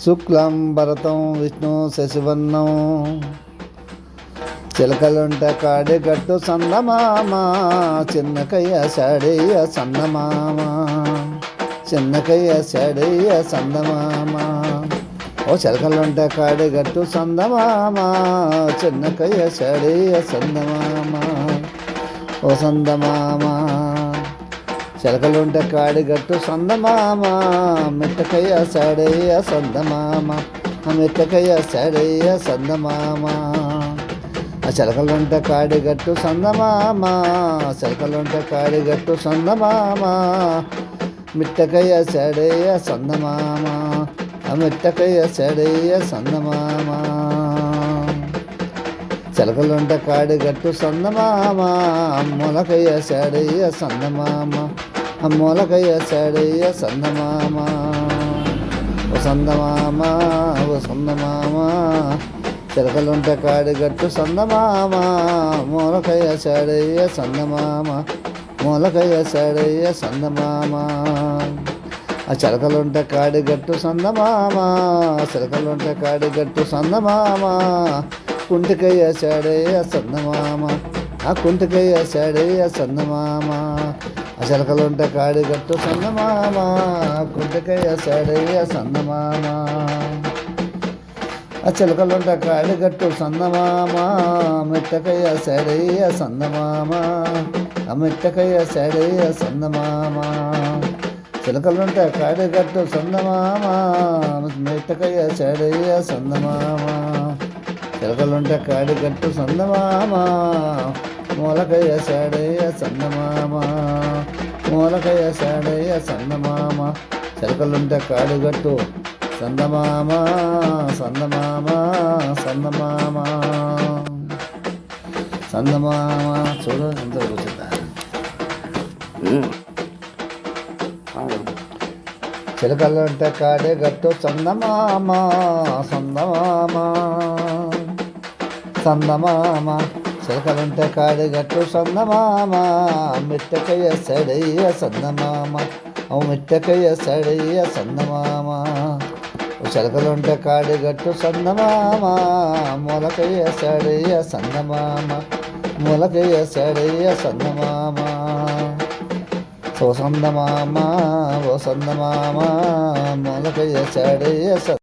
శుక్లం భరతం విష్ణు శశివర్ణం చిలకలుంట కాడిగట్టు సందమామ చిన్నకయ్య శాడయ్య సందమామ చిన్నకయ్య శాడయ్య సందమామ ఓ చిలకలుంట కాడిగట్టు సందమామ చిన్నకయ్య శాడయ్య సందమామ ఓ సందమామ చిలకలుంట కాడిగట్టు సందమామ మిట్టకయ్య శాడయ్య సందమామ మిట్టకయ్య శాడయ్య సందమామ ఆ చిలకలుంట కాడిగట్టు సందమామ చిలకలుంట కాడిగట్టు సందమామ మిట్టకయ్య శాడయ్య సందమామ మిట్టకయ్య శాడయ్య సందమామ చిలకలుంట కాడిగట్టు సందమామ అమ్మలకయ్య శాడయ్య సందమామ అమ్మలకయ్య శాడయ్య సందమామ ఓ సందమామ ఓ సందమామ చిలకలుంట కాడిగట్టు సందమామ మూలకయ్య శాడయ్య సందమామ మూలకయ్య శాడయ్య సందమామ ఆ చిలకలుంట కాడిగట్టు సందమామ చిలకలుంట కాడిగట్టు సందమామ కుంటికయ్య శాడయ్య సందమామ ఆ కుంటికయ్య శాడయ్య సందమామ ఆ చిలకలుంట కాడిగట్టు సందమామ కుంటికయ్య శాడయ్య సందమామ ఆ చిలకలుంట కాడిగట్టు సందమామ మిట్టకయ్య శాడయ్య సందమామ ఆ మిట్టకయ్య శాడయ్య సందమామ చిలకలుంట కాడిగట్టు సందమామ మిట్టకయ్య శాడయ్య సందమామ చిలకలుంట కాడిగట్టు సందమామ మూలకయ్య శాడయ్య సందమామ మూలకయ్య శాడయ్య సందమామ చిలకలుంట కాడిగట్టు సందమామ సందమామ సందమామ సందమామ చూడు ఎంత కూర్చుందా చిలకలుంట కాడిగట్టు సందమామ సందమామ సందమామ చిలకలుంట కాడిగట్టు సందమామ మిట్టకయ్య శాడయ్య సందమామ ఓ మిట్టకయ్య శాడయ్య సందమామ చిలకలుంట కాడిగట్టు సందమామ మూలకయ్య శాడయ్య సందమామ మూలకయ్య శాడయ్య సందమామ ఓ సందమామ ఓ సందమామ మూలకయ్య శాడయ్య